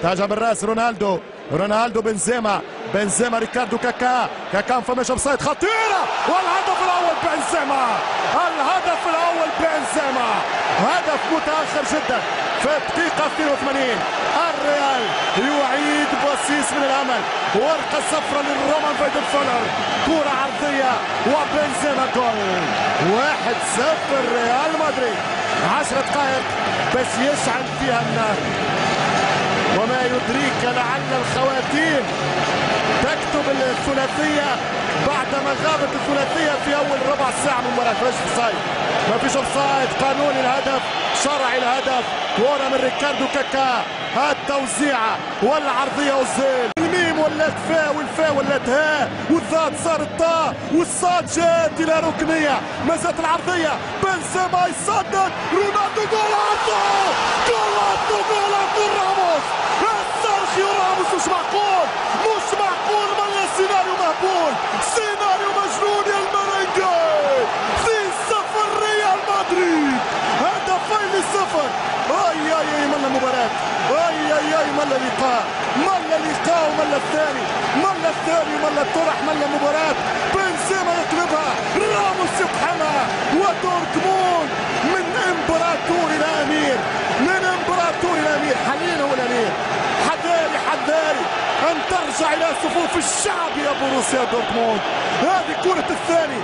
تهاجم بالراس رونالدو بنزيما ريكاردو كاكا فماش اوفسايد خطيره، والهدف الاول بنزيما هدف متاخر جدا في الدقيقه 82. الريال يعيد بصيص من الامل، ورقه صفراء للرومان فايدنفولر، كره عرضيه وبنزيما جول. 1-0 ريال مدريد. 10 دقائق باش يشعل فيها النار، وما يدريك لعل الخواتيم تكتب الثلاثيه بعدما غابت الثلاثيه في اول ربع ساعه من المباراه. ما فيش اوفسايد قانوني، الهدف شرعي، الهدف كوره من ريكاردو كاكا، التوزيعه والعرضيه والزيل، الميم ولات فاء والفاء ولات هاء والضاد صارت طاء والصاد جات الى ركنيه، ما زالت العرضيه بنزيما يصدق رونالدو جولاتو راموس، سيرخيو راموس. مش معقول مالا سيناريو مهبول، سيناريو مجنون يا المرنجي. 2-0 ريال مدريد، هدفين للصفر. اي ملا مباراة، اي ملا لقاء وملا الثاني ملا الطرح ملا مباراة. بنزيما يقلبها، راموس يقحمها، ودورتموند من امبراطور الى امير، حاليا هو الامير. حذاري ان ترجع الى صفوف الشعب يا بروسيا دورتموند. هذه كرة الثاني.